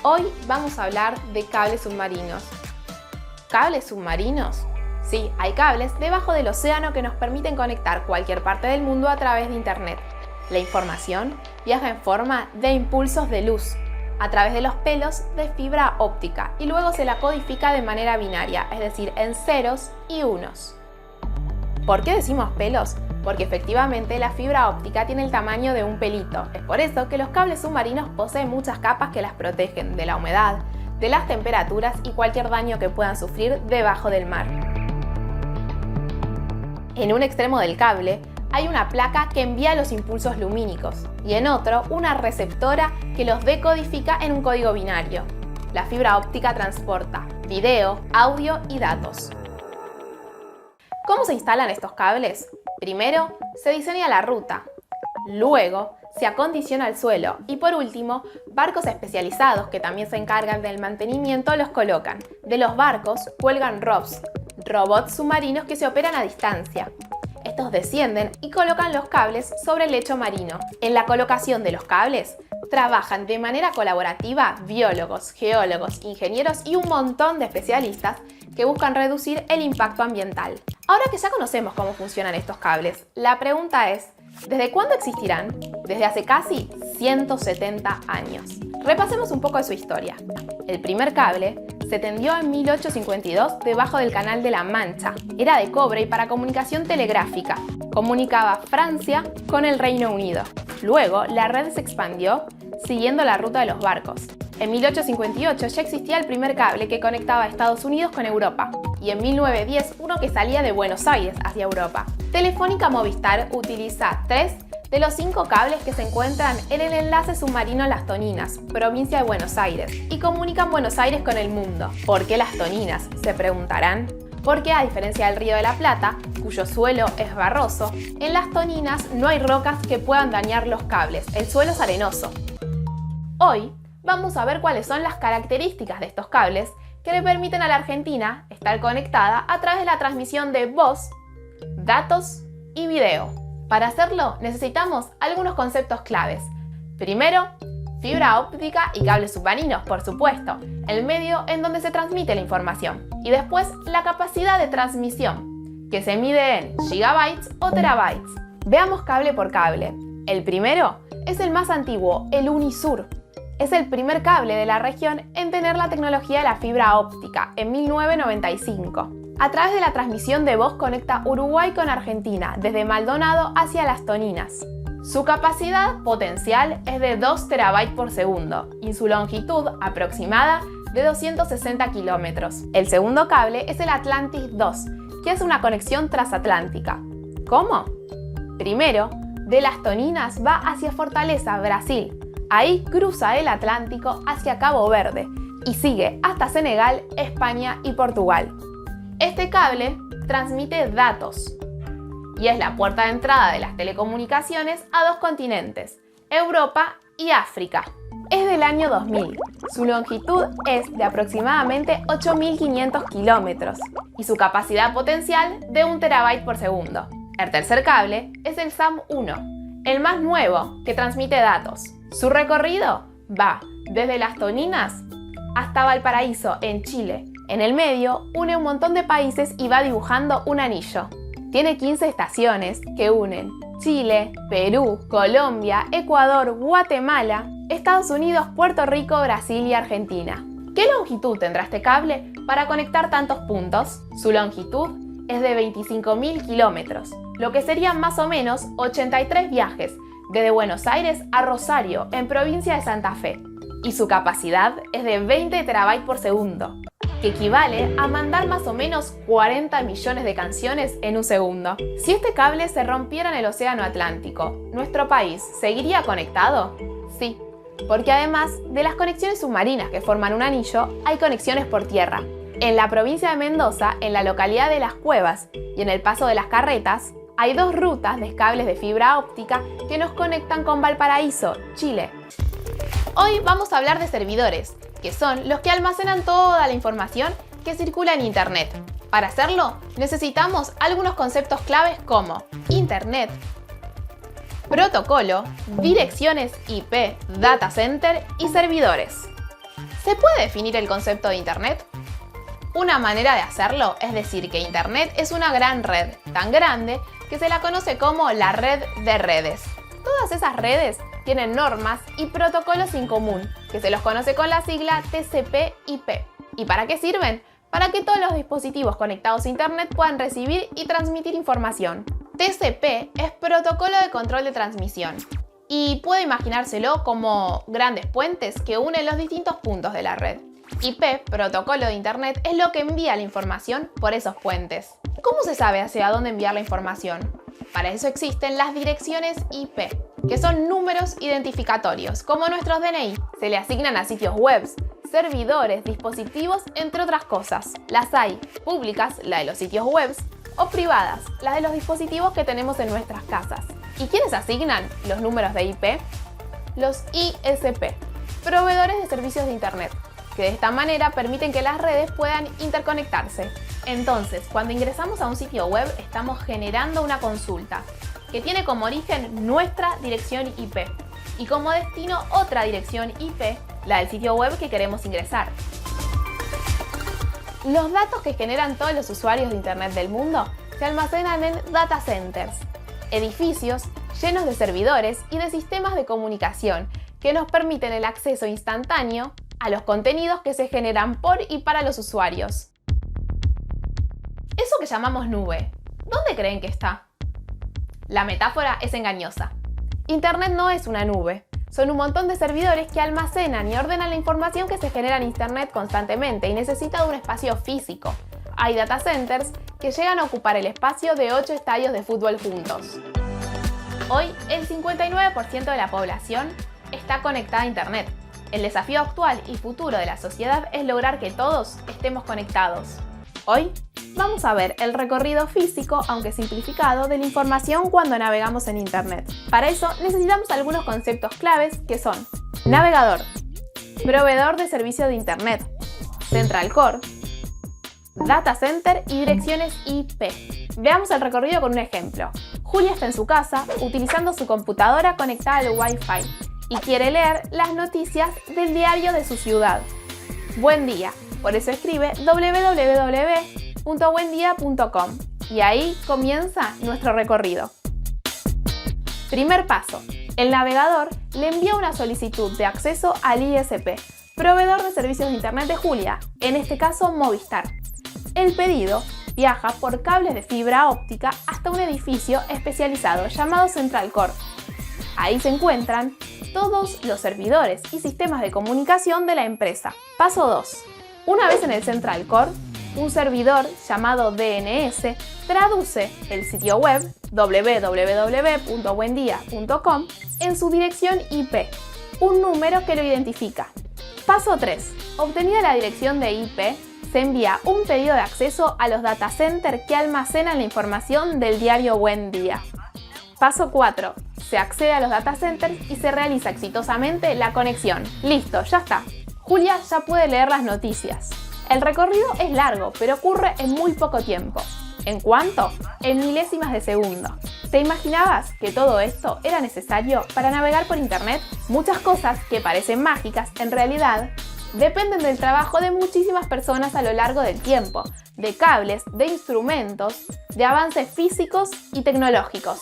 Hoy vamos a hablar de cables submarinos. ¿Cables submarinos? Sí, hay cables debajo del océano que nos permiten conectar cualquier parte del mundo a través de Internet. La información viaja en forma de impulsos de luz a través de los pelos de fibra óptica y luego se la codifica de manera binaria, es decir, en ceros y unos. ¿Por qué decimos pelos? Porque efectivamente la fibra óptica tiene el tamaño de un pelito. Es por eso que los cables submarinos poseen muchas capas que las protegen de la humedad, de las temperaturas y cualquier daño que puedan sufrir debajo del mar. En un extremo del cable hay una placa que envía los impulsos lumínicos y en otro una receptora que los decodifica en un código binario. La fibra óptica transporta video, audio y datos. ¿Cómo se instalan estos cables? Primero, se diseña la ruta, luego se acondiciona el suelo y por último, barcos especializados que también se encargan del mantenimiento los colocan. De los barcos cuelgan ROVs, robots submarinos que se operan a distancia. Estos descienden y colocan los cables sobre el lecho marino. En la colocación de los cables trabajan de manera colaborativa biólogos, geólogos, ingenieros y un montón de especialistas que buscan reducir el impacto ambiental. Ahora que ya conocemos cómo funcionan estos cables, la pregunta es, ¿desde cuándo existirán? Desde hace casi 170 años. Repasemos un poco de su historia. El primer cable se tendió en 1852 debajo del Canal de la Mancha. Era de cobre y para comunicación telegráfica. Comunicaba Francia con el Reino Unido. Luego, la red se expandió siguiendo la ruta de los barcos. En 1858 ya existía el primer cable que conectaba a Estados Unidos con Europa y en 1910 uno que salía de Buenos Aires hacia Europa. Telefónica Movistar utiliza 3 de los 5 cables que se encuentran en el enlace submarino Las Toninas, provincia de Buenos Aires, y comunican Buenos Aires con el mundo. ¿Por qué Las Toninas?, se preguntarán. Porque a diferencia del Río de la Plata, cuyo suelo es barroso, en Las Toninas no hay rocas que puedan dañar los cables, el suelo es arenoso. Hoy vamos a ver cuáles son las características de estos cables que le permiten a la Argentina estar conectada a través de la transmisión de voz, datos y video. Para hacerlo necesitamos algunos conceptos claves. Primero, fibra óptica y cables submarinos, por supuesto, el medio en donde se transmite la información. Y después, la capacidad de transmisión, que se mide en gigabytes o terabytes. Veamos cable por cable. El primero es el más antiguo, el Unisur. Es el primer cable de la región en tener la tecnología de la fibra óptica, en 1995. A través de la transmisión de voz conecta Uruguay con Argentina, desde Maldonado hacia Las Toninas. Su capacidad potencial es de 2 terabytes por segundo y su longitud aproximada de 260 kilómetros. El segundo cable es el Atlantis 2, que es una conexión transatlántica. ¿Cómo? Primero, de Las Toninas va hacia Fortaleza, Brasil. Ahí cruza el Atlántico hacia Cabo Verde y sigue hasta Senegal, España y Portugal. Este cable transmite datos y es la puerta de entrada de las telecomunicaciones a 2 continentes, Europa y África. Es del año 2000. Su longitud es de aproximadamente 8.500 kilómetros y su capacidad potencial de 1 terabyte por segundo. El tercer cable es el SAM-1, el más nuevo que transmite datos. Su recorrido va desde Las Toninas hasta Valparaíso, en Chile. En el medio une un montón de países y va dibujando un anillo. Tiene 15 estaciones que unen Chile, Perú, Colombia, Ecuador, Guatemala, Estados Unidos, Puerto Rico, Brasil y Argentina. ¿Qué longitud tendrá este cable para conectar tantos puntos? Su longitud es de 25.000 kilómetros, lo que serían más o menos 83 viajes desde Buenos Aires a Rosario, en provincia de Santa Fe, y su capacidad es de 20 terabytes por segundo, que equivale a mandar más o menos 40 millones de canciones en un segundo. Si este cable se rompiera en el Océano Atlántico, ¿nuestro país seguiría conectado? Sí, porque además de las conexiones submarinas que forman un anillo, hay conexiones por tierra. En la provincia de Mendoza, en la localidad de Las Cuevas y en el Paso de las Carretas, hay 2 rutas de cables de fibra óptica que nos conectan con Valparaíso, Chile. Hoy vamos a hablar de servidores, que son los que almacenan toda la información que circula en Internet. Para hacerlo, necesitamos algunos conceptos claves como Internet, protocolo, direcciones IP, data center y servidores. ¿Se puede definir el concepto de Internet? Una manera de hacerlo es decir que Internet es una gran red, tan grande que se la conoce como la red de redes. Todas esas redes tienen normas y protocolos en común, que se los conoce con la sigla TCP/IP. ¿Y para qué sirven? Para que todos los dispositivos conectados a Internet puedan recibir y transmitir información. TCP es protocolo de control de transmisión y puede imaginárselo como grandes puentes que unen los distintos puntos de la red. IP, protocolo de Internet, es lo que envía la información por esos puentes. ¿Cómo se sabe hacia dónde enviar la información? Para eso existen las direcciones IP, que son números identificatorios, como nuestros DNI. Se le asignan a sitios web, servidores, dispositivos, entre otras cosas. Las hay públicas, la de los sitios web, o privadas, las de los dispositivos que tenemos en nuestras casas. ¿Y quiénes asignan los números de IP? Los ISP, proveedores de servicios de Internet, que de esta manera permiten que las redes puedan interconectarse. Entonces, cuando ingresamos a un sitio web, estamos generando una consulta que tiene como origen nuestra dirección IP y como destino otra dirección IP, la del sitio web que queremos ingresar. Los datos que generan todos los usuarios de Internet del mundo se almacenan en data centers, edificios llenos de servidores y de sistemas de comunicación que nos permiten el acceso instantáneo a los contenidos que se generan por y para los usuarios. Eso que llamamos nube, ¿dónde creen que está? La metáfora es engañosa. Internet no es una nube, son un montón de servidores que almacenan y ordenan la información que se genera en Internet constantemente y necesita de un espacio físico. Hay data centers que llegan a ocupar el espacio de 8 estadios de fútbol juntos. Hoy, el 59% de la población está conectada a Internet. El desafío actual y futuro de la sociedad es lograr que todos estemos conectados. Hoy vamos a ver el recorrido físico, aunque simplificado, de la información cuando navegamos en Internet. Para eso necesitamos algunos conceptos claves que son navegador, proveedor de servicio de Internet, central core, data center y direcciones IP. Veamos el recorrido con un ejemplo. Julia está en su casa utilizando su computadora conectada al Wi-Fi y quiere leer las noticias del diario de su ciudad. Buen día, por eso escribe www.buendia.com y ahí comienza nuestro recorrido. Primer paso, el navegador le envía una solicitud de acceso al ISP, proveedor de servicios de Internet de Julia, en este caso Movistar. El pedido viaja por cables de fibra óptica hasta un edificio especializado llamado Central Core. Ahí se encuentran todos los servidores y sistemas de comunicación de la empresa. Paso 2. Una vez en el Central Core, un servidor llamado DNS traduce el sitio web www.buendia.com en su dirección IP, un número que lo identifica. Paso 3. Obtenida la dirección de IP, se envía un pedido de acceso a los data centers que almacenan la información del diario Buen Día. Paso 4. Se accede a los data centers y se realiza exitosamente la conexión. Listo, ya está. Julia ya puede leer las noticias. El recorrido es largo, pero ocurre en muy poco tiempo. ¿En cuánto? En milésimas de segundo. ¿Te imaginabas que todo esto era necesario para navegar por Internet? Muchas cosas que parecen mágicas, en realidad, dependen del trabajo de muchísimas personas a lo largo del tiempo, de cables, de instrumentos, de avances físicos y tecnológicos.